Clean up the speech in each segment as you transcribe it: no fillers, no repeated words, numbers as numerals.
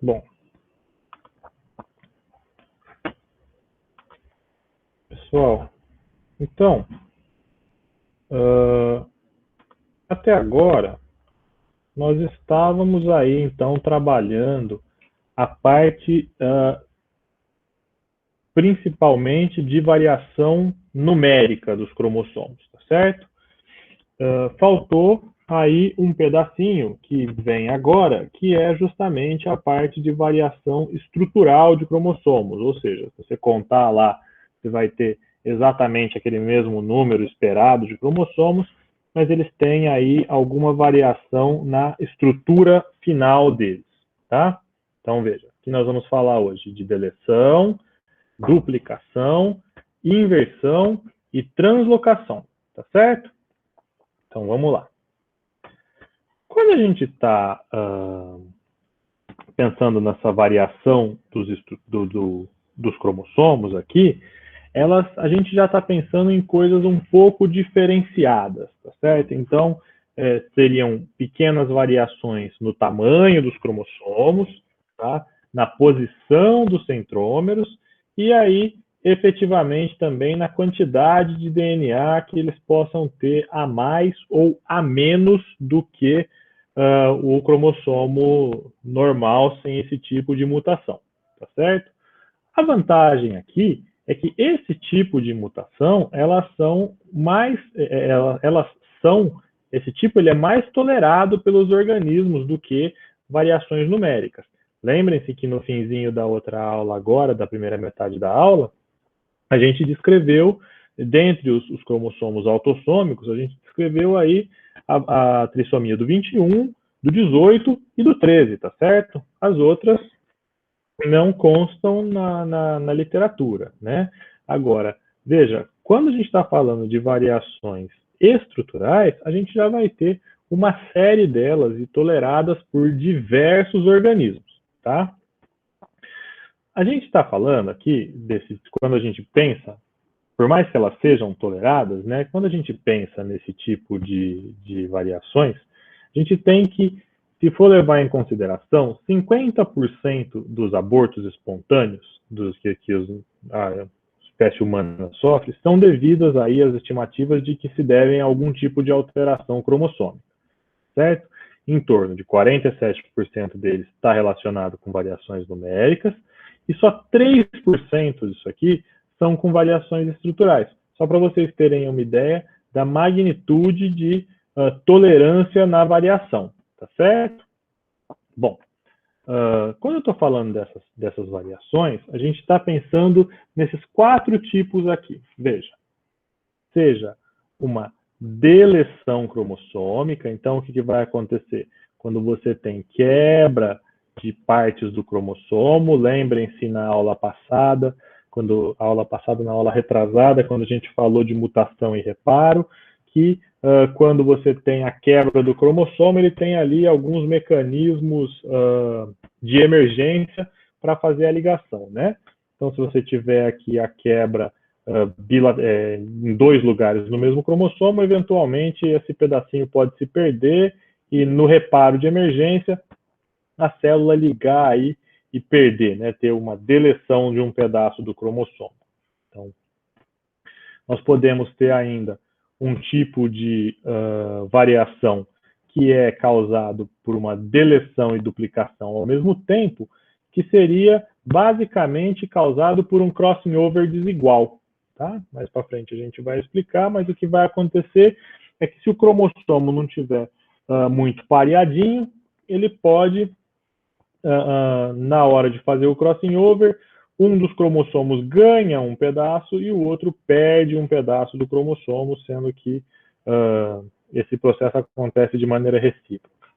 Bom, pessoal, então, até agora, nós estávamos aí, então, trabalhando a parte principalmente de variação numérica dos cromossomos, tá certo? Faltou aí um pedacinho que vem agora, que é justamente a parte de variação estrutural de cromossomos, ou seja, se você contar lá, você vai ter exatamente aquele mesmo número esperado de cromossomos, mas eles têm aí alguma variação na estrutura final deles, tá? Então, veja, aqui nós vamos falar hoje de deleção, duplicação, inversão e translocação, tá certo? Então, vamos lá. Quando a gente está pensando nessa variação dos cromossomos aqui, a gente já está pensando em coisas um pouco diferenciadas, tá certo? Então, seriam pequenas variações no tamanho dos cromossomos, tá? Na posição dos centrômeros, e aí, efetivamente, também na quantidade de DNA que eles possam ter a mais ou a menos do que o cromossomo normal sem esse tipo de mutação, tá certo? A vantagem aqui é que esse tipo de mutação, esse tipo ele é mais tolerado pelos organismos do que variações numéricas. Lembrem-se que no finzinho da outra aula agora, da primeira metade da aula, a gente descreveu, dentre os cromossomos autossômicos, a gente descreveu aí a trissomia do 21, do 18 e do 13, tá certo? As outras não constam na literatura, né? Agora, veja, quando a gente está falando de variações estruturais, a gente já vai ter uma série delas e toleradas por diversos organismos, tá? A gente está falando aqui quando a gente pensa, por mais que elas sejam toleradas, né? Quando a gente pensa nesse tipo de variações, a gente tem que, se for levar em consideração, 50% dos abortos espontâneos que a espécie humana sofre são devidas aí às estimativas de que se devem a algum tipo de alteração cromossômica, certo? Em torno de 47% deles está relacionado com variações numéricas e só 3% disso aqui são com variações estruturais. Só para vocês terem uma ideia da magnitude de tolerância na variação, tá certo? Bom, quando eu estou falando dessas variações, a gente está pensando nesses 4 tipos aqui. Veja, seja uma deleção cromossômica, então o que vai acontecer? Quando você tem quebra de partes do cromossomo, lembrem-se na aula passada, na aula retrasada, quando a gente falou de mutação e reparo, que quando você tem a quebra do cromossomo, ele tem ali alguns mecanismos de emergência para fazer a ligação, né? Então, se você tiver aqui a quebra em 2 lugares no mesmo cromossomo, eventualmente esse pedacinho pode se perder e no reparo de emergência, a célula ligar aí e perder, né? Ter uma deleção de um pedaço do cromossomo. Então, nós podemos ter ainda um tipo de variação que é causado por uma deleção e duplicação ao mesmo tempo, que seria basicamente causado por um crossing over desigual. Tá? Mais para frente a gente vai explicar, mas o que vai acontecer é que se o cromossomo não tiver muito pareadinho, ele pode, na hora de fazer o crossing over, um dos cromossomos ganha um pedaço e o outro perde um pedaço do cromossomo, sendo que esse processo acontece de maneira recíproca.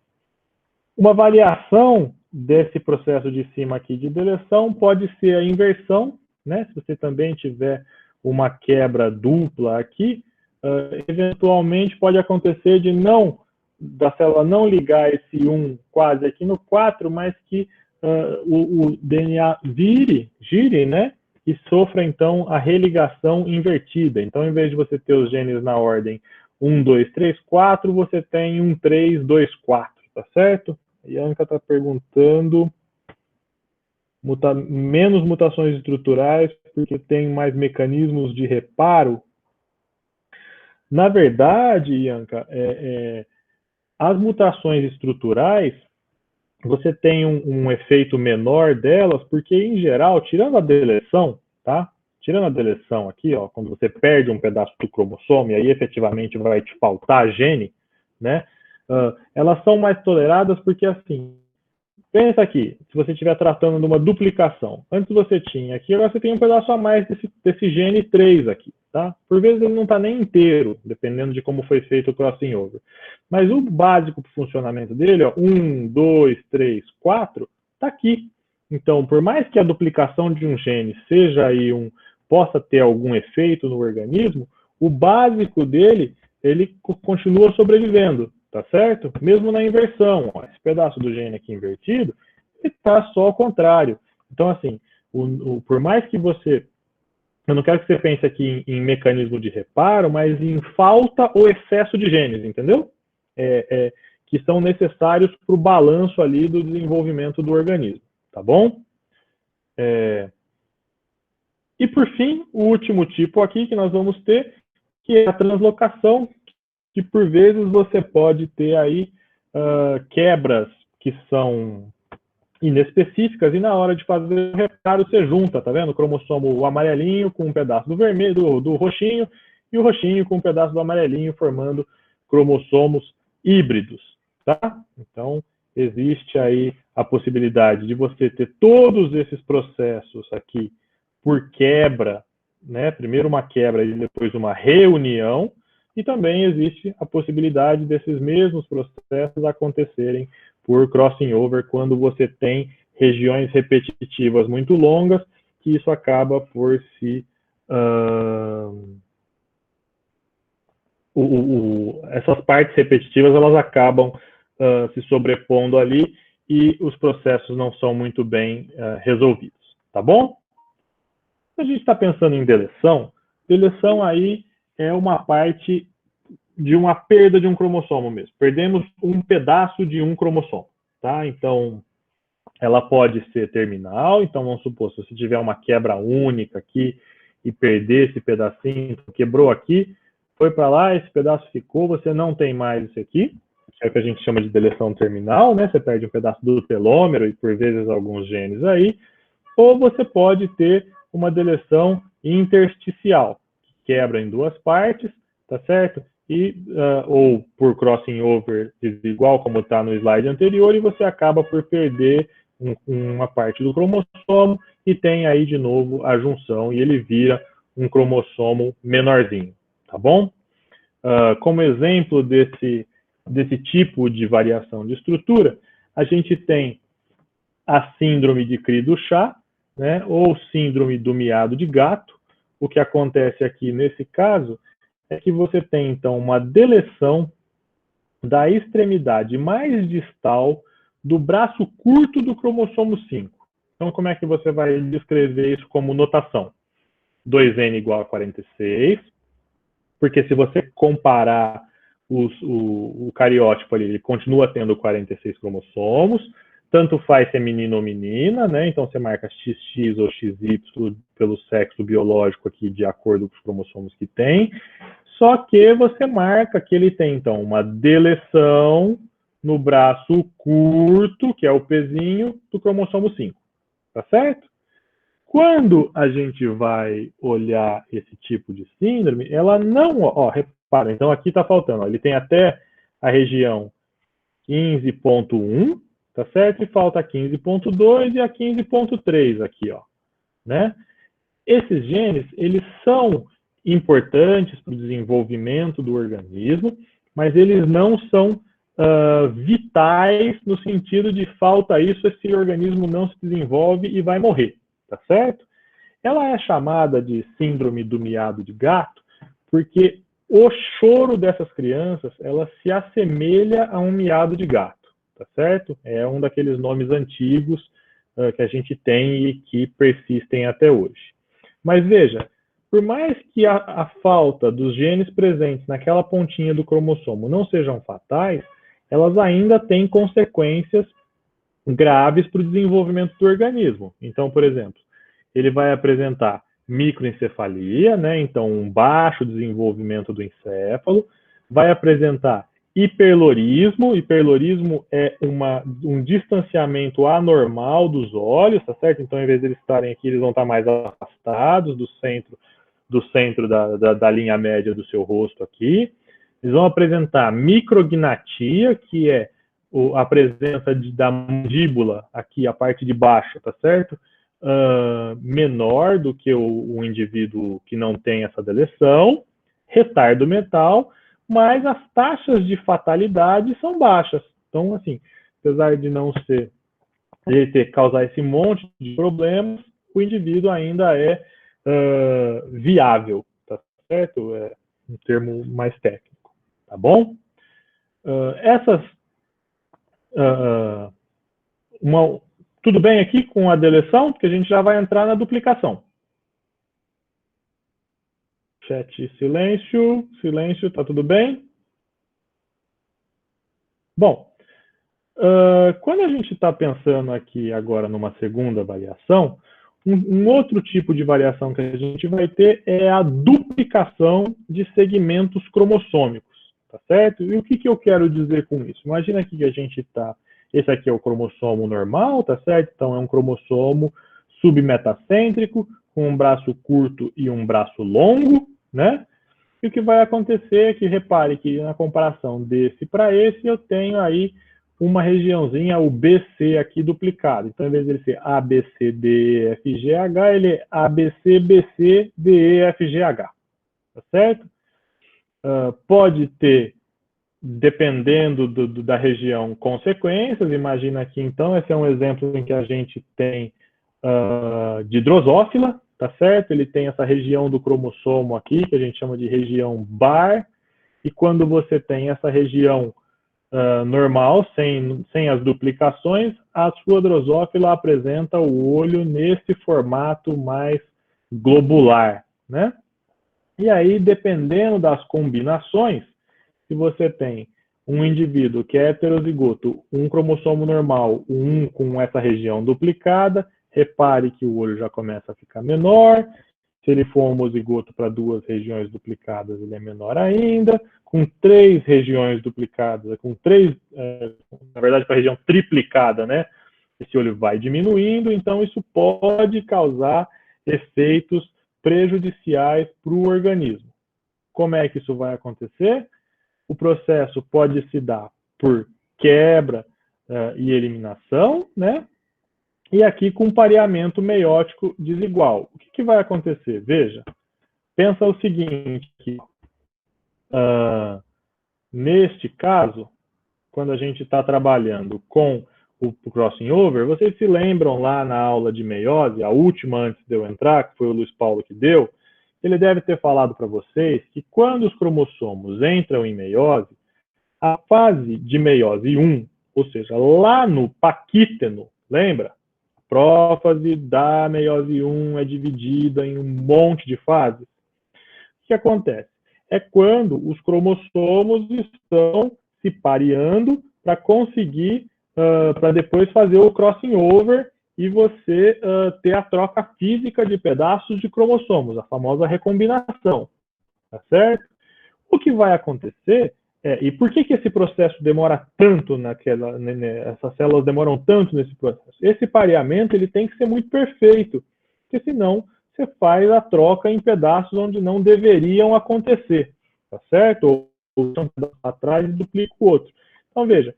Uma variação desse processo de cima aqui de deleção pode ser a inversão, né? Se você também tiver uma quebra dupla aqui, eventualmente pode acontecer da célula não ligar esse 1 quase aqui no 4, mas que o DNA gire, né? E sofra, então, a religação invertida. Então, em vez de você ter os genes na ordem 1, 2, 3, 4, você tem 1, 3, 2, 4, tá certo? E a Anka está perguntando menos mutações estruturais porque tem mais mecanismos de reparo. Na verdade, Ianca, as mutações estruturais, você tem um efeito menor delas, porque, em geral, tirando a deleção, tá? Tirando a deleção aqui, ó, quando você perde um pedaço do cromossomo, e aí efetivamente vai te faltar gene, né? Elas são mais toleradas porque, assim, pensa aqui, se você estiver tratando de uma duplicação. Antes você tinha aqui, agora você tem um pedaço a mais desse gene 3 aqui, tá? Por vezes ele não está nem inteiro, dependendo de como foi feito o crossing over. Mas o básico para o funcionamento dele, ó, 1, 2, 3, 4, está aqui. Então, por mais que a duplicação de um gene seja aí possa ter algum efeito no organismo, o básico dele, ele continua sobrevivendo. Tá certo? Mesmo na inversão, ó, esse pedaço do gene aqui invertido, ele está só ao contrário. Então, assim, por mais que você... Eu não quero que você pense aqui em mecanismo de reparo, mas em falta ou excesso de genes, entendeu? Que são necessários para o balanço ali do desenvolvimento do organismo, tá bom? E, por fim, o último tipo aqui que nós vamos ter, que é a translocação, que por vezes você pode ter aí quebras que são inespecíficas e na hora de fazer o reparo você junta, tá vendo? O cromossomo amarelinho com um pedaço do vermelho, do roxinho, e o roxinho com um pedaço do amarelinho, formando cromossomos híbridos, tá? Então, existe aí a possibilidade de você ter todos esses processos aqui por quebra, né? Primeiro uma quebra e depois uma reunião, e também existe a possibilidade desses mesmos processos acontecerem por crossing over quando você tem regiões repetitivas muito longas, que isso acaba por se... essas partes repetitivas elas acabam se sobrepondo ali e os processos não são muito bem resolvidos, tá bom? Se a gente está pensando em deleção aí é uma parte de uma perda de um cromossomo mesmo. Perdemos um pedaço de um cromossomo, tá? Então, ela pode ser terminal. Então, vamos supor, se você tiver uma quebra única aqui e perder esse pedacinho, quebrou aqui, foi para lá, esse pedaço ficou, você não tem mais isso aqui, que é o que a gente chama de deleção terminal, né? Você perde um pedaço do telômero e, por vezes, alguns genes aí. Ou você pode ter uma deleção intersticial, que quebra em duas partes, tá certo? Ou por crossing over desigual, como está no slide anterior, e você acaba por perder uma parte do cromossomo e tem aí de novo a junção e ele vira um cromossomo menorzinho, tá bom? Como exemplo desse tipo de variação de estrutura, a gente tem a síndrome de Cri-du-Chat, né, ou síndrome do miado de gato. O que acontece aqui nesse caso é que você tem, então, uma deleção da extremidade mais distal do braço curto do cromossomo 5. Então, como é que você vai descrever isso como notação? 2N igual a 46, porque se você comparar o cariótipo ali, ele continua tendo 46 cromossomos, tanto faz se é menino ou menina, né? Então você marca XX ou XY pelo sexo biológico aqui de acordo com os cromossomos que tem. Só que você marca que ele tem, então, uma deleção no braço curto, que é o Pzinho, do cromossomo 5. Tá certo? Quando a gente vai olhar esse tipo de síndrome, ela não... Ó, repara, então aqui está faltando. Ó, ele tem até a região 15.1, tá certo? E falta a 15.2 e a 15.3 aqui, ó, né? Esses genes, eles são importantes para o desenvolvimento do organismo, mas eles não são vitais no sentido de falta isso, esse organismo não se desenvolve e vai morrer, tá certo? Ela é chamada de síndrome do miado de gato porque o choro dessas crianças, ela se assemelha a um miado de gato. Tá certo? É um daqueles nomes antigos que a gente tem e que persistem até hoje. Mas veja, por mais que a falta dos genes presentes naquela pontinha do cromossomo não sejam fatais, elas ainda têm consequências graves para o desenvolvimento do organismo. Então, por exemplo, ele vai apresentar microencefalia, né? Então um baixo desenvolvimento do encéfalo, vai apresentar hiperlorismo. Hiperlorismo é um distanciamento anormal dos olhos, tá certo? Então, em vez de eles estarem aqui, eles vão estar mais afastados do centro da linha média do seu rosto aqui. Eles vão apresentar micrognatia, que é a presença da mandíbula aqui, a parte de baixo, tá certo? Menor do que o indivíduo que não tem essa deleção, retardo mental, mas as taxas de fatalidade são baixas. Então, assim, apesar de não ser, de causar esse monte de problemas, o indivíduo ainda é viável, tá certo? É um termo mais técnico, tá bom? Tudo bem aqui com a deleção? Porque a gente já vai entrar na duplicação. Chat silêncio, silêncio, tá tudo bem? Bom, quando a gente está pensando aqui agora numa segunda variação, um outro tipo de variação que a gente vai ter é a duplicação de segmentos cromossômicos, tá certo? E o que eu quero dizer com isso? Imagina que a gente está... Esse aqui é o cromossomo normal, tá certo? Então é um cromossomo submetacêntrico, com um braço curto e um braço longo, né? E o que vai acontecer é que, repare que na comparação desse para esse, eu tenho aí uma regiãozinha, o BC aqui duplicado. Então, em vez de ele ser ABC, DE, F, G, H, ele é ABC, BC, DE, F, G, H. Tá certo? Pode ter, dependendo da região, consequências. Imagina aqui, então, esse é um exemplo em que a gente tem de drosófila, tá certo? Ele tem essa região do cromossomo aqui, que a gente chama de região bar, e quando você tem essa região normal, sem as duplicações, a sua drosófila apresenta o olho nesse formato mais globular, né? E aí, dependendo das combinações, se você tem um indivíduo que é heterozigoto, um cromossomo normal, um com essa região duplicada, repare que o olho já começa a ficar menor. Se ele for homozigoto para duas regiões duplicadas, ele é menor ainda. Com três regiões duplicadas, na verdade, para a região triplicada, né? Esse olho vai diminuindo, então isso pode causar efeitos prejudiciais para o organismo. Como é que isso vai acontecer? O processo pode se dar por quebra e eliminação, né? E aqui com pareamento meiótico desigual. O que vai acontecer? Veja, pensa o seguinte, aqui, neste caso, quando a gente está trabalhando com o crossing over, vocês se lembram lá na aula de meiose, a última antes de eu entrar, que foi o Luiz Paulo que deu, ele deve ter falado para vocês que quando os cromossomos entram em meiose, a fase de meiose 1, ou seja, lá no paquíteno, lembra? A prófase da meiose 1 é dividida em um monte de fases. O que acontece? É quando os cromossomos estão se pareando para conseguir, para depois fazer o crossing over e você ter a troca física de pedaços de cromossomos, a famosa recombinação, tá certo? O que vai acontecer e por que esse processo demora tanto essas células demoram tanto nesse processo? Esse pareamento ele tem que ser muito perfeito, porque senão você faz a troca em pedaços onde não deveriam acontecer, tá certo? Ou um pedaço atrás e duplica o outro. Então veja,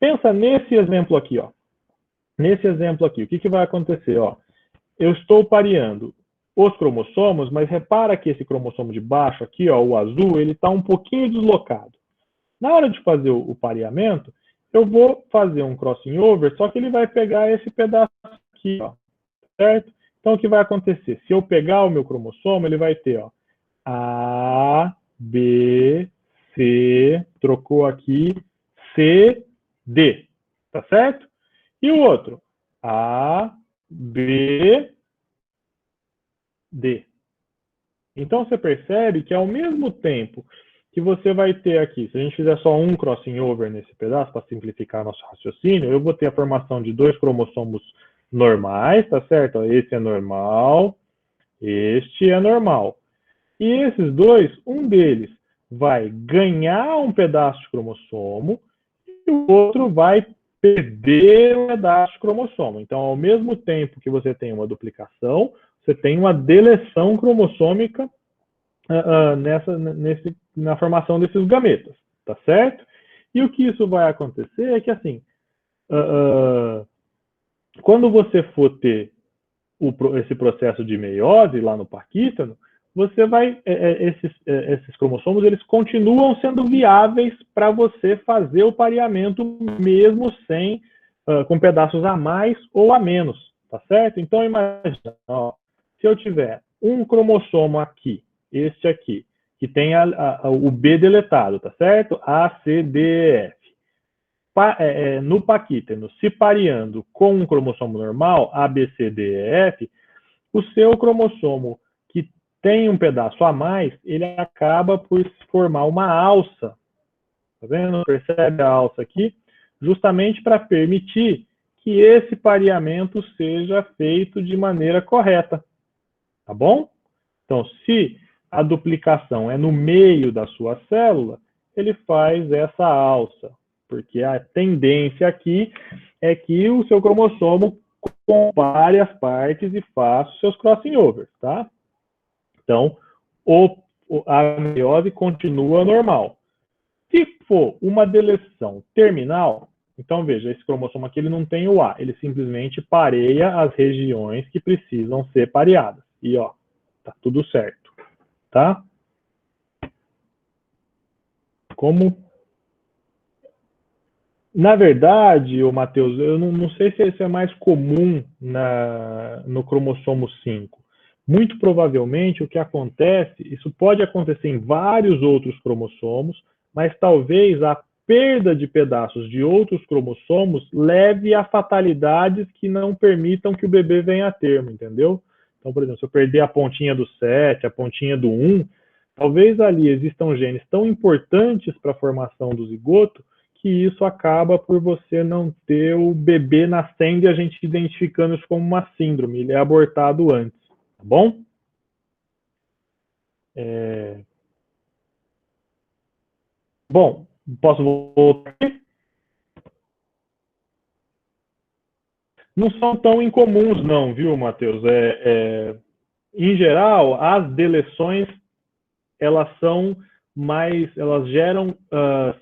pensa nesse exemplo aqui, ó. Nesse exemplo aqui, o que vai acontecer? Ó, eu estou pareando os cromossomos, mas repara que esse cromossomo de baixo aqui, ó, o azul, ele está um pouquinho deslocado. Na hora de fazer o pareamento, eu vou fazer um crossing over, só que ele vai pegar esse pedaço aqui, ó, certo? Então, o que vai acontecer? Se eu pegar o meu cromossomo, ele vai ter, ó, A, B, C, trocou aqui, C, D, tá certo? E o outro? A, B, D. Então, você percebe que, ao mesmo tempo que você vai ter aqui, se a gente fizer só um crossing over nesse pedaço, para simplificar nosso raciocínio, eu vou ter a formação de 2 cromossomos normais, tá certo? Esse é normal, este é normal. E esses dois, um deles vai ganhar um pedaço de cromossomo e o outro vai perder um pedaço de cromossomo. Então, ao mesmo tempo que você tem uma duplicação, você tem uma deleção cromossômica na formação desses gametas, tá certo? E o que isso vai acontecer é que, assim, quando você for ter esse processo de meiose lá no parquístano, você vai, esses cromossomos, eles continuam sendo viáveis para você fazer o pareamento mesmo sem, com pedaços a mais ou a menos, tá certo? Então, imagina, ó, se eu tiver um cromossomo aqui, este aqui, que tem o B deletado, tá certo? A, C, D, E, F. No paquíteno, se pareando com um cromossomo normal, A, B, C, D, E, F, o seu cromossomo que tem um pedaço a mais, ele acaba por formar uma alça. Tá vendo? Percebe a alça aqui? Justamente para permitir que esse pareamento seja feito de maneira correta. Tá bom? Então, se a duplicação é no meio da sua célula, ele faz essa alça, porque a tendência aqui é que o seu cromossomo compare as partes e faça os seus crossing overs, tá? Então, a meiose continua normal. Se for uma deleção terminal, então veja, esse cromossomo aqui ele não tem o A, ele simplesmente pareia as regiões que precisam ser pareadas. E ó, tá tudo certo, tá? Como na verdade, o Matheus, eu não sei se isso é mais comum no cromossomo 5. Muito provavelmente o que acontece, isso pode acontecer em vários outros cromossomos, mas talvez a perda de pedaços de outros cromossomos leve a fatalidades que não permitam que o bebê venha a termo, entendeu? Então, por exemplo, se eu perder a pontinha do 7, a pontinha do 1, talvez ali existam genes tão importantes para a formação do zigoto que isso acaba por você não ter o bebê nascendo e a gente identificando isso como uma síndrome. Ele é abortado antes, tá bom? Bom, posso voltar aqui? Não são tão incomuns não, viu, Matheus? Em geral, as deleções, elas são elas geram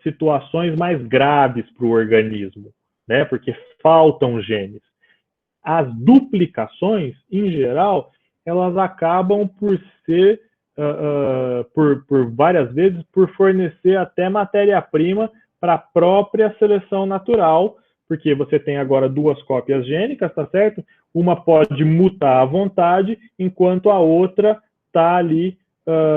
situações mais graves para o organismo, né? Porque faltam genes. As duplicações, em geral, elas acabam por ser, por várias vezes, por fornecer até matéria-prima para a própria seleção natural, porque você tem agora 2 cópias gênicas, tá certo? Uma pode mutar à vontade, enquanto a outra está ali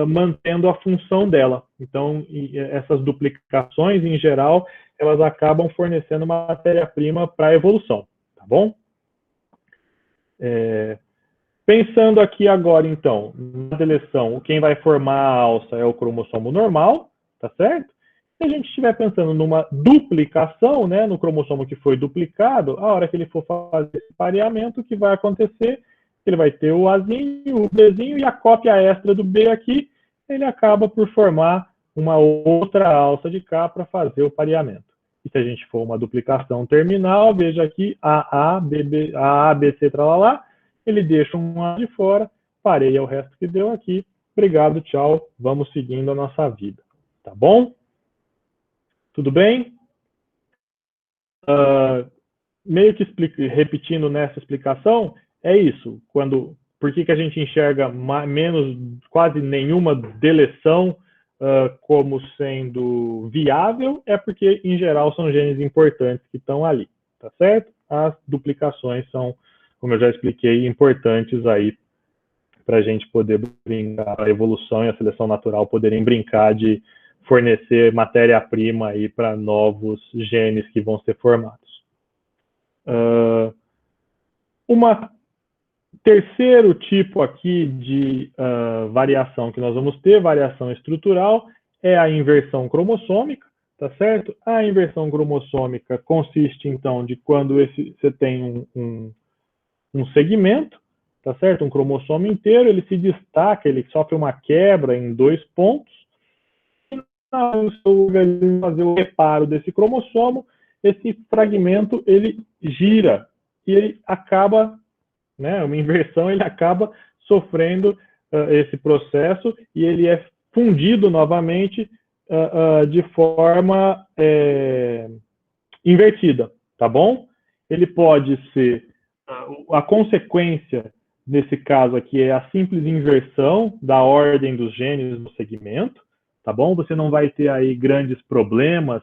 mantendo a função dela. Então, essas duplicações, em geral, elas acabam fornecendo matéria-prima para a evolução, tá bom? Pensando aqui agora, então, na deleção, quem vai formar a alça é o cromossomo normal, tá certo? Se a gente estiver pensando numa duplicação, né, no cromossomo que foi duplicado, a hora que ele for fazer esse pareamento, o que vai acontecer? Ele vai ter o Azinho, o Bzinho e a cópia extra do B aqui, ele acaba por formar uma outra alça de cá para fazer o pareamento. E se a gente for uma duplicação terminal, veja aqui AA, BB, AA, BC, tralalá, ele deixa um A de fora, pareia o resto que deu aqui. Obrigado, tchau, vamos seguindo a nossa vida. Tá bom? Tudo bem? Meio que repetindo nessa explicação, é isso. Por que a gente enxerga menos, quase nenhuma deleção como sendo viável? É porque, em geral, são genes importantes que estão ali, tá certo? As duplicações são, como eu já expliquei, importantes aí para a gente poder brincar, a evolução e a seleção natural poderem brincar de fornecer matéria-prima aí para novos genes que vão ser formados. Terceiro tipo aqui de variação que nós vamos ter, variação estrutural, é a inversão cromossômica, tá certo? A inversão cromossômica consiste, então, de quando você tem um segmento, tá certo? Um cromossomo inteiro, ele se destaca, ele sofre uma quebra em 2 pontos, e o seu organismo fazer o reparo desse cromossomo, esse fragmento, ele gira, e ele acaba, né, uma inversão, ele acaba sofrendo esse processo, e ele é fundido novamente de forma invertida, tá bom? Ele pode ser, a consequência nesse caso aqui é a simples inversão da ordem dos genes no segmento, tá bom? Você não vai ter aí grandes problemas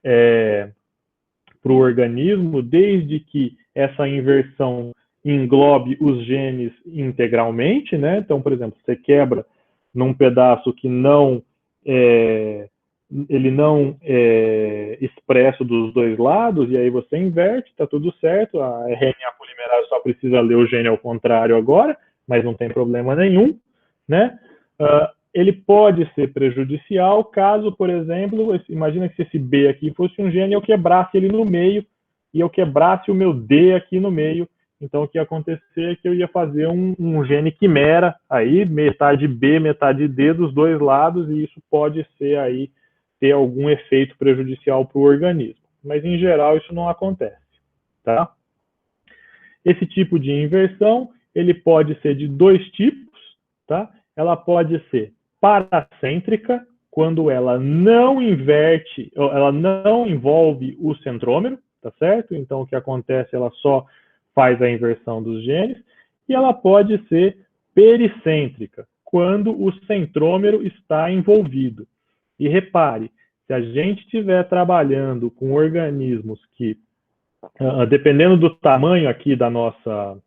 para o organismo, desde que essa inversão englobe os genes integralmente, né? Então, por exemplo, você quebra num pedaço que não ele não é expresso dos dois lados, e aí você inverte, tá tudo certo, a RNA polimerase só precisa ler o gene ao contrário agora, mas não tem problema nenhum, né? Ele pode ser prejudicial caso, por exemplo, imagina que esse B aqui fosse um gene e eu quebrasse ele no meio, e eu quebrasse o meu D aqui no meio, então o que ia acontecer é que eu ia fazer um gene quimera, aí metade B, metade D dos dois lados, e isso pode ser aí ter algum efeito prejudicial para o organismo. Mas, em geral, isso não acontece, tá? Esse tipo de inversão, ele pode ser de 2 tipos, tá? Ela pode ser paracêntrica, quando ela não inverte, ela não envolve o centrômero, tá certo? Então, o que acontece, ela só faz a inversão dos genes, e ela pode ser pericêntrica, quando o centrômero está envolvido. E repare, se a gente estiver trabalhando com organismos que, dependendo do tamanho aqui da nossa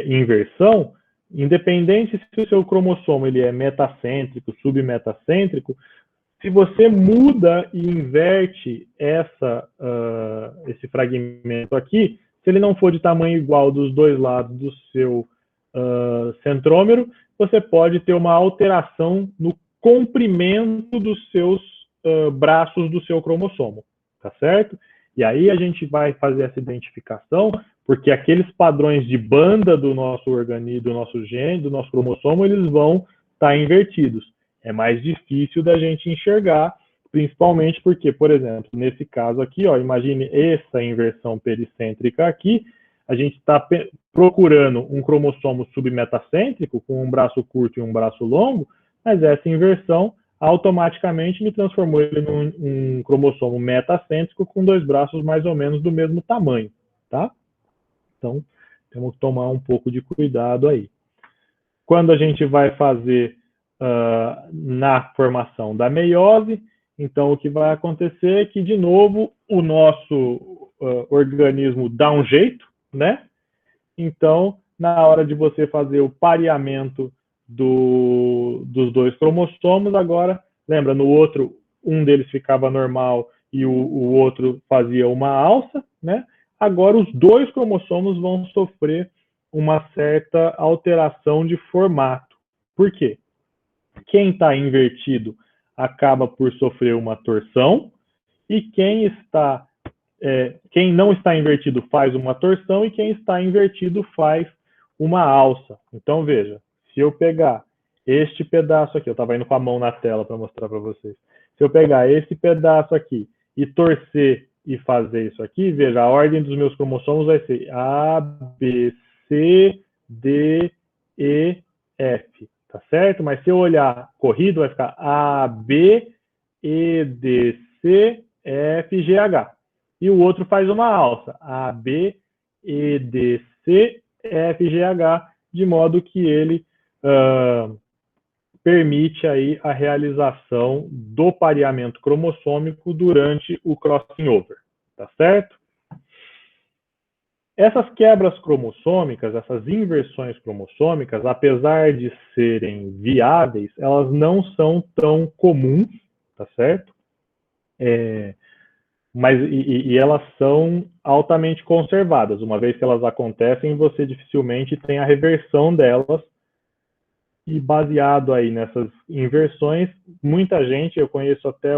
inversão, independente se o seu cromossomo ele é metacêntrico, submetacêntrico, se você muda e inverte esse fragmento aqui, se ele não for de tamanho igual dos dois lados do seu centrômero, você pode ter uma alteração no comprimento dos seus braços do seu cromossomo, tá certo? E aí a gente vai fazer essa identificação, porque aqueles padrões de banda do nosso organismo, do nosso gene, do nosso cromossomo, eles vão estar invertidos. É mais difícil da gente enxergar, principalmente porque, por exemplo, nesse caso aqui, ó, imagine essa inversão pericêntrica aqui, a gente está procurando um cromossomo submetacêntrico, com um braço curto e um braço longo, mas essa inversão automaticamente me transformou ele num cromossomo metacêntrico com 2 braços mais ou menos do mesmo tamanho, tá? Então, temos que tomar um pouco de cuidado aí. Quando a gente vai fazer na formação da meiose, então o que vai acontecer é que, de novo, o nosso organismo dá um jeito, né? Então, na hora de você fazer o pareamento dos 2 cromossomos, agora, lembra, no outro, um deles ficava normal e o outro fazia uma alça, né? Agora, os 2 cromossomos vão sofrer uma certa alteração de formato. Por quê? Quem está invertido acaba por sofrer uma torção, e quem não está invertido faz uma torção, e quem está invertido faz uma alça. Então, veja, se eu pegar este pedaço aqui, eu estava indo com a mão na tela para mostrar para vocês, se eu pegar esse pedaço aqui e torcer e fazer isso aqui, veja, a ordem dos meus cromossomos vai ser A, B, C, D, E, F, tá certo? Mas se eu olhar corrido, vai ficar A, B, E, D, C, F, G, H. E o outro faz uma alça, A, B, E, D, C, F, G, H, de modo que ele permite aí a realização do pareamento cromossômico durante o crossing over, tá certo? Essas quebras cromossômicas, essas inversões cromossômicas, apesar de serem viáveis, elas não são tão comuns, tá certo? Mas elas são altamente conservadas. Uma vez que elas acontecem, você dificilmente tem a reversão delas E baseado aí nessas inversões, muita gente, eu conheço até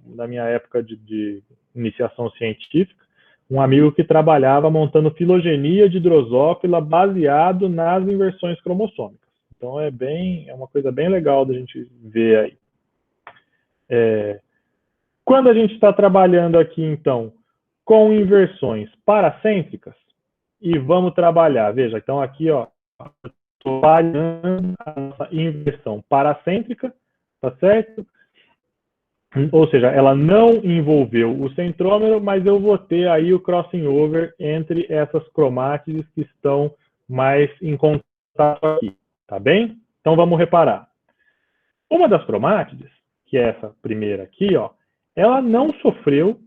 na minha época de iniciação científica, um amigo que trabalhava montando filogenia de drosófila baseado nas inversões cromossômicas. Então é uma coisa bem legal da gente ver aí. Quando a gente está trabalhando aqui, então, com inversões paracêntricas, e vamos trabalhar, veja, então aqui, ó, estou trabalhando a nossa inversão paracêntrica, tá certo? Ou seja, ela não envolveu o centrômero, mas eu vou ter aí o crossing over entre essas cromátides que estão mais em contato aqui, tá bem? Então vamos reparar. Uma das cromátides, que é essa primeira aqui, ó, ela não sofreu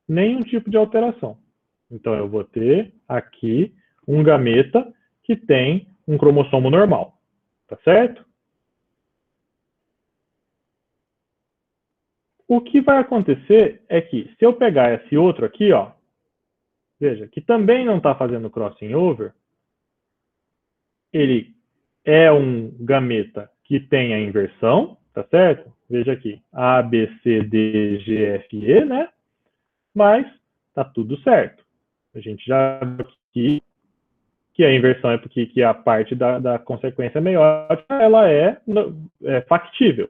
nenhum tipo de alteração. Então eu vou ter aqui um gameta que tem um cromossomo normal, tá certo? O que vai acontecer é que, se eu pegar esse outro aqui, ó, veja, que também não está fazendo crossing over, ele é um gameta que tem a inversão, tá certo? Veja aqui, A, B, C, D, G, F, E, né? Mas tá tudo certo. A gente já viu aqui que a inversão é porque que a parte da consequência meiótica ela é factível.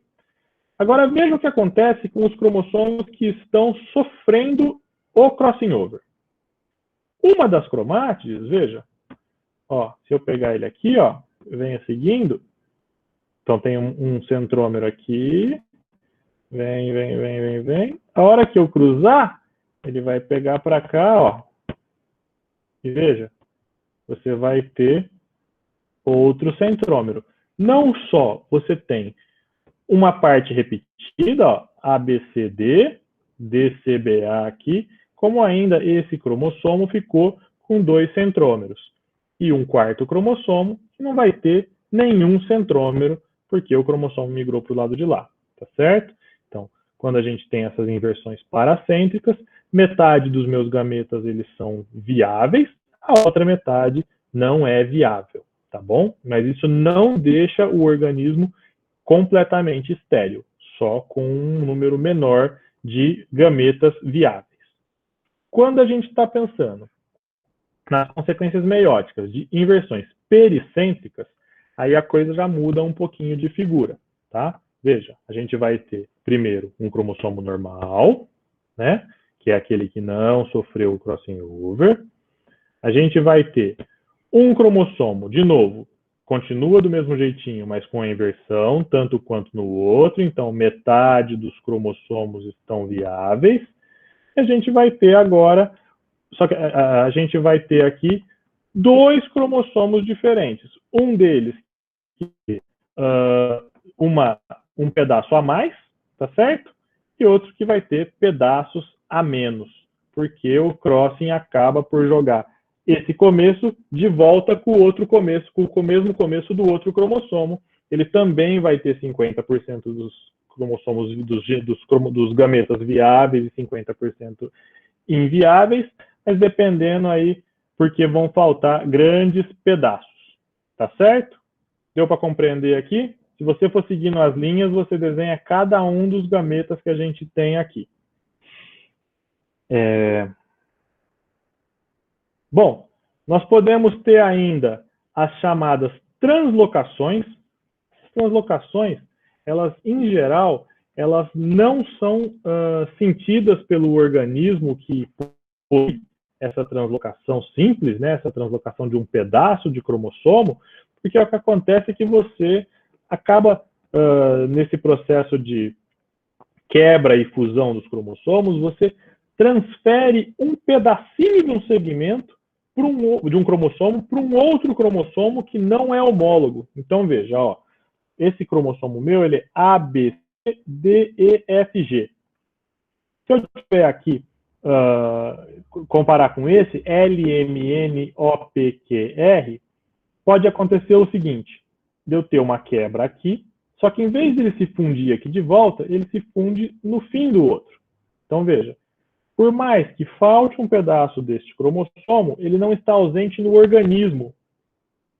Agora veja o que acontece com os cromossomos que estão sofrendo o crossing over. Uma das cromátides, veja, ó, se eu pegar ele aqui, ó, venha seguindo, então tem um centrômero aqui, vem. A hora que eu cruzar, ele vai pegar para cá, ó, e veja, você vai ter outro centrômero. Não só você tem uma parte repetida, ó, ABCD, DCBA aqui, como ainda esse cromossomo ficou com 2 centrômeros. E um quarto cromossomo que não vai ter nenhum centrômero, porque o cromossomo migrou para o lado de lá, tá certo? Então, quando a gente tem essas inversões paracêntricas, metade dos meus gametas eles são viáveis, a outra metade não é viável, tá bom? Mas isso não deixa o organismo completamente estéril, só com um número menor de gametas viáveis. Quando a gente está pensando nas consequências meióticas de inversões pericêntricas, aí a coisa já muda um pouquinho de figura, tá? Veja, a gente vai ter primeiro um cromossomo normal, né? Que é aquele que não sofreu o crossing over. A gente vai ter um cromossomo, de novo, continua do mesmo jeitinho, mas com a inversão, tanto quanto no outro, então metade dos cromossomos estão viáveis. E a gente vai ter agora, só que a gente vai ter aqui 2 cromossomos diferentes. Um deles que um pedaço a mais, tá certo? E outro que vai ter pedaços a menos, porque o crossing acaba por jogar esse começo de volta com o outro começo, com o mesmo começo do outro cromossomo. Ele também vai ter 50% dos cromossomos dos gametas viáveis e 50% inviáveis, mas dependendo aí, porque vão faltar grandes pedaços, tá certo? Deu para compreender aqui? Se você for seguindo as linhas, você desenha cada um dos gametas que a gente tem aqui. Bom, nós podemos ter ainda as chamadas translocações. As translocações, elas, em geral, elas não são sentidas pelo organismo que possui essa translocação simples, né, essa translocação de um pedaço de cromossomo, porque o que acontece é que você acaba, nesse processo de quebra e fusão dos cromossomos, você transfere um pedacinho de um segmento de um cromossomo para um outro cromossomo que não é homólogo. Então, veja, ó, esse cromossomo meu ele é A, B, C, D, E, F, G. Se eu tiver aqui, comparar com esse, L, M, N, O, P, Q, R, pode acontecer o seguinte, de eu ter uma quebra aqui, só que em vez de ele se fundir aqui de volta, ele se funde no fim do outro. Então, veja, por mais que falte um pedaço deste cromossomo, ele não está ausente no organismo.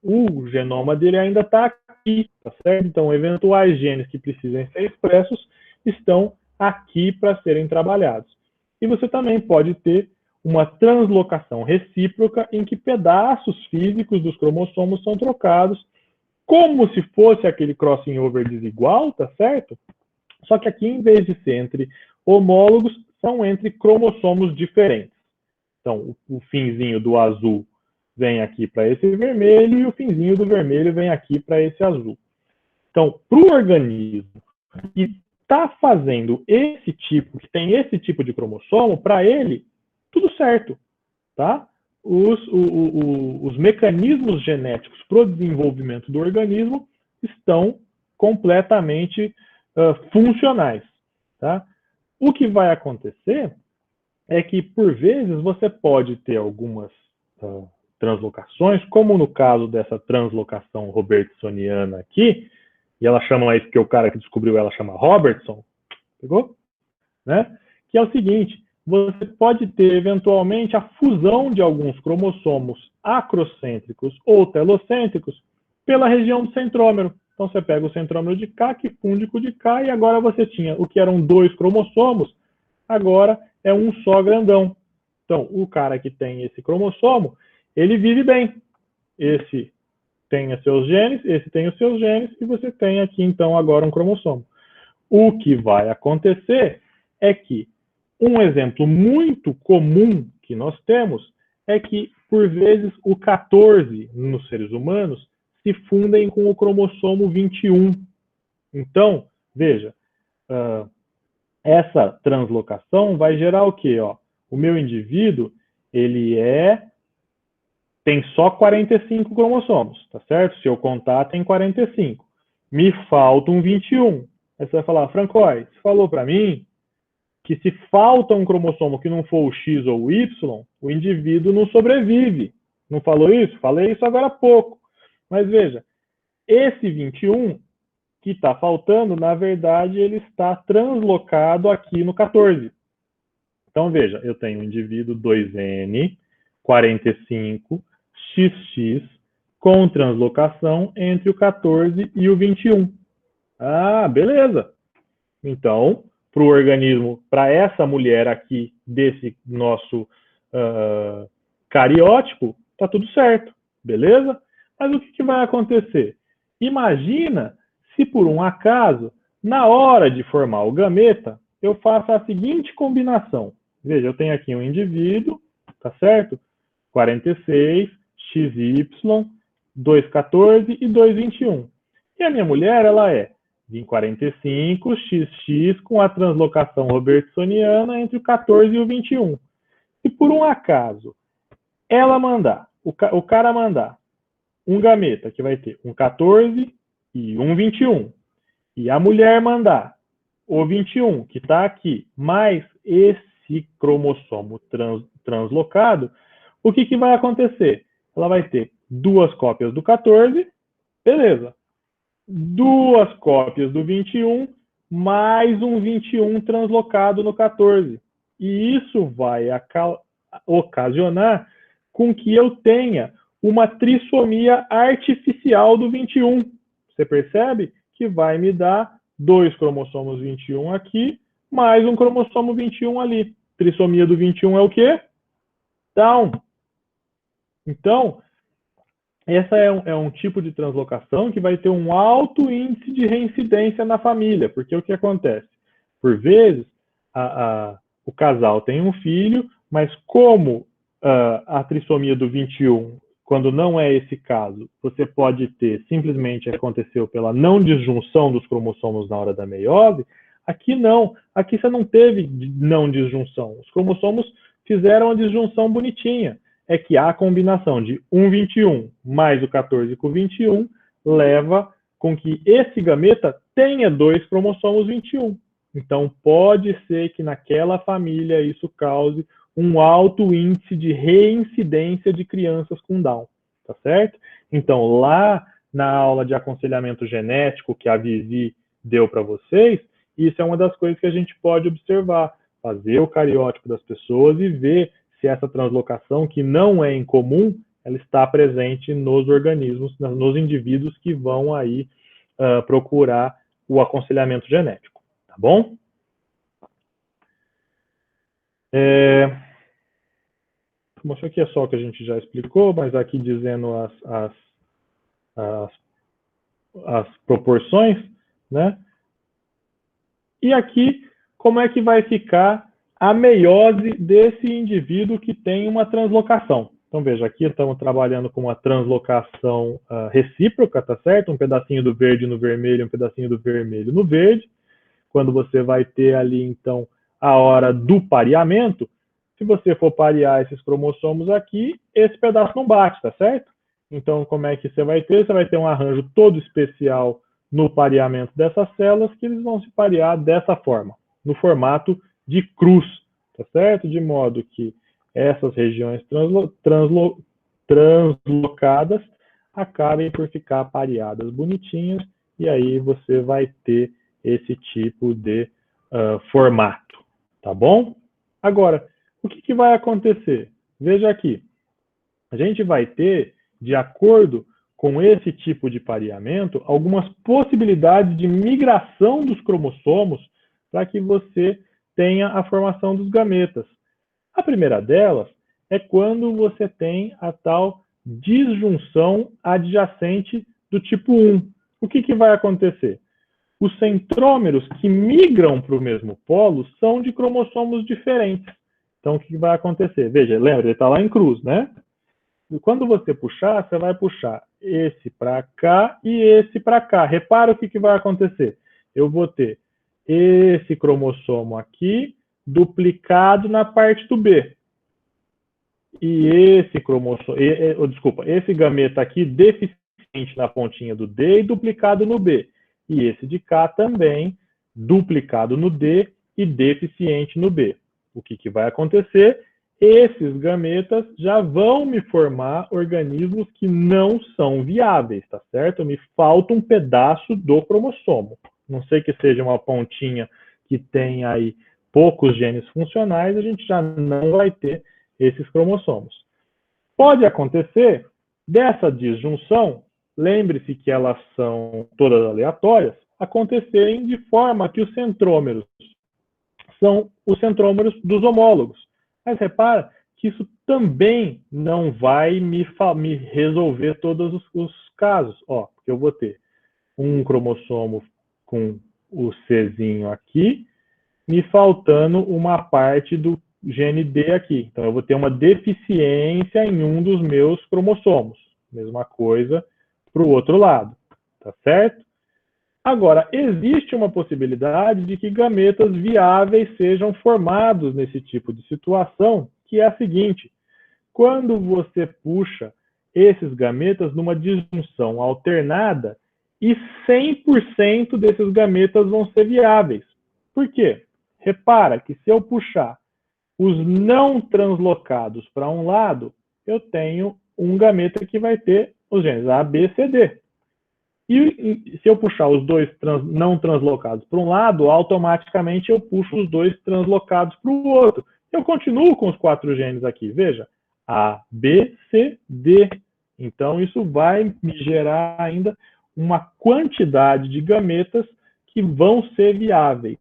o genoma dele ainda está aqui, tá certo? Então, eventuais genes que precisem ser expressos estão aqui para serem trabalhados. E você também pode ter uma translocação recíproca em que pedaços físicos dos cromossomos são trocados, como se fosse aquele crossing over desigual, tá certo? Só que aqui, em vez de ser entre homólogos, são entre cromossomos diferentes. Então, o finzinho do azul vem aqui para esse vermelho e o finzinho do vermelho vem aqui para esse azul. Então, para o organismo que está fazendo esse tipo, que tem esse tipo de cromossomo, para ele, tudo certo, tá? Os mecanismos genéticos para o desenvolvimento do organismo estão completamente funcionais, tá? O que vai acontecer é que, por vezes, você pode ter algumas translocações, como no caso dessa translocação robertsoniana aqui, e ela chama isso porque o cara que descobriu ela chama Robertson, pegou? Né? Que é o seguinte, você pode ter, eventualmente, a fusão de alguns cromossomos acrocêntricos ou telocêntricos pela região do centrômero. Então, você pega o centrômero de cá, que funde com o de cá, e agora você tinha o que eram 2 cromossomos, agora é um só grandão. Então, o cara que tem esse cromossomo, ele vive bem. Esse tem os seus genes, esse tem os seus genes, e você tem aqui, então, agora um cromossomo. O que vai acontecer é que um exemplo muito comum que nós temos é que, por vezes, o 14 nos seres humanos se fundem com o cromossomo 21. Então, veja, essa translocação vai gerar o quê? Ó, o meu indivíduo, ele tem só 45 cromossomos, tá certo? Se eu contar, tem 45. Me faltam 21. Aí você vai falar, Francois, você falou para mim que se falta um cromossomo que não for o X ou o Y, o indivíduo não sobrevive. Não falou isso? Falei isso agora há pouco. Mas veja, esse 21 que está faltando, na verdade, ele está translocado aqui no 14. Então, veja, eu tenho um indivíduo 2N, 45, XX, com translocação entre o 14 e o 21. Ah, beleza. Então, para o organismo, para essa mulher aqui, desse nosso cariótipo, tá tudo certo, beleza? Mas o que vai acontecer? Imagina se por um acaso, na hora de formar o gameta, eu faço a seguinte combinação. Veja, eu tenho aqui um indivíduo, tá certo? 46, XY, 214 e 221. E a minha mulher, ela é 45, XX, com a translocação robertsoniana entre o 14 e o 21. Se por um acaso ela mandar, o cara mandar um gameta que vai ter um 14 e um 21, e a mulher mandar o 21, que está aqui, mais esse cromossomo translocado, o que vai acontecer? Ela vai ter 2 cópias do 14, beleza. 2 cópias do 21, mais um 21 translocado no 14. E isso vai ocasionar com que eu tenha uma trissomia artificial do 21. Você percebe? Que vai me dar 2 cromossomos 21 aqui, mais um cromossomo 21 ali. Trissomia do 21 é o quê? Down. Então, essa é um tipo de translocação que vai ter um alto índice de reincidência na família, porque o que acontece? Por vezes, o casal tem um filho, mas como a trissomia do 21, quando não é esse caso, você pode ter, simplesmente aconteceu pela não disjunção dos cromossomos na hora da meiose, aqui não. Aqui você não teve não disjunção. Os cromossomos fizeram a disjunção bonitinha. É que a combinação de 21 mais o 14 com o 21 leva com que esse gameta tenha 2 cromossomos 21. Então, pode ser que naquela família isso cause um alto índice de reincidência de crianças com Down, tá certo? Então, lá na aula de aconselhamento genético que a Vivi deu para vocês, isso é uma das coisas que a gente pode observar, fazer o cariótipo das pessoas e ver se essa translocação, que não é incomum, ela está presente nos organismos, nos indivíduos que vão aí procurar o aconselhamento genético, tá bom? Isso aqui é só o que a gente já explicou, mas aqui dizendo as proporções, né? E aqui, como é que vai ficar a meiose desse indivíduo que tem uma translocação? Então, veja, aqui estamos trabalhando com uma translocação recíproca, tá certo? Um pedacinho do verde no vermelho, um pedacinho do vermelho no verde. Quando você vai ter ali, então, a hora do pareamento, se você for parear esses cromossomos aqui, esse pedaço não bate, tá certo? Então, como é que você vai ter? Você vai ter um arranjo todo especial no pareamento dessas células, que eles vão se parear dessa forma, no formato de cruz, tá certo? De modo que essas regiões translocadas acabem por ficar pareadas bonitinhas, e aí você vai ter esse tipo de formato, tá bom? Agora, o que vai acontecer? Veja aqui, a gente vai ter, de acordo com esse tipo de pareamento, algumas possibilidades de migração dos cromossomos para que você tenha a formação dos gametas. A primeira delas é quando você tem a tal disjunção adjacente do tipo 1. O que vai acontecer? Os centrômeros que migram para o mesmo polo são de cromossomos diferentes. Então, o que vai acontecer? Veja, lembra, ele está lá em cruz, né? E quando você puxar, você vai puxar esse para cá e esse para cá. Repara o que vai acontecer. Eu vou ter esse cromossomo aqui duplicado na parte do B. E esse cromossomo, esse gameta aqui deficiente na pontinha do D e duplicado no B. E esse de cá também duplicado no D e deficiente no B. O que vai acontecer? Esses gametas já vão me formar organismos que não são viáveis, tá certo? Me falta um pedaço do cromossomo. Não sei que seja uma pontinha que tem aí poucos genes funcionais, a gente já não vai ter esses cromossomos. Pode acontecer dessa disjunção, lembre-se que elas são todas aleatórias, acontecerem de forma que os centrômeros são os centrômeros dos homólogos. Mas repara que isso também não vai me resolver todos os casos. Ó, porque eu vou ter um cromossomo com o Czinho aqui, me faltando uma parte do gene D aqui. Então, eu vou ter uma deficiência em um dos meus cromossomos. Mesma coisa para o outro lado, tá certo? Agora, existe uma possibilidade de que gametas viáveis sejam formados nesse tipo de situação, que é a seguinte: quando você puxa esses gametas numa disjunção alternada, e 100% desses gametas vão ser viáveis. Por quê? Repara que se eu puxar os não translocados para um lado, eu tenho um gameta que vai ter os genes A, B, C, D. E se eu puxar os dois não translocados para um lado, automaticamente eu puxo os dois translocados para o outro. Eu continuo com os 4 genes aqui, veja, A, B, C, D. Então, isso vai me gerar ainda uma quantidade de gametas que vão ser viáveis,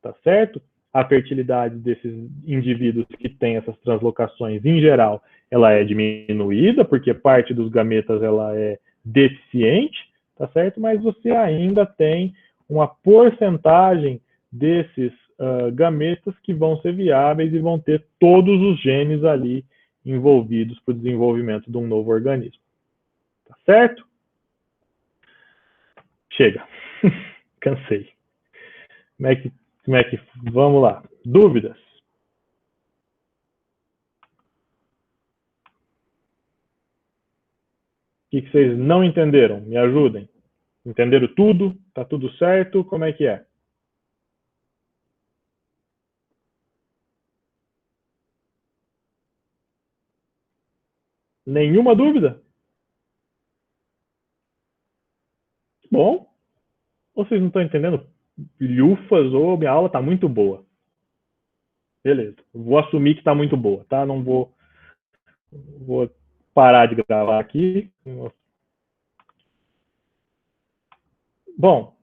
tá certo? A fertilidade desses indivíduos que têm essas translocações, em geral, ela é diminuída, porque parte dos gametas ela é deficiente, tá certo? Mas você ainda tem uma porcentagem desses gametas que vão ser viáveis e vão ter todos os genes ali envolvidos para o desenvolvimento de um novo organismo. Tá certo? Chega. Cansei. Como é que... Vamos lá. Dúvidas? O que vocês não entenderam? Me ajudem. Entenderam tudo? Tá tudo certo? Como é que é? Nenhuma dúvida? Bom. Ou vocês não estão entendendo? Lufas, ou minha aula tá muito boa. Beleza. Vou assumir que tá muito boa, tá? Não vou parar de gravar aqui. Bom,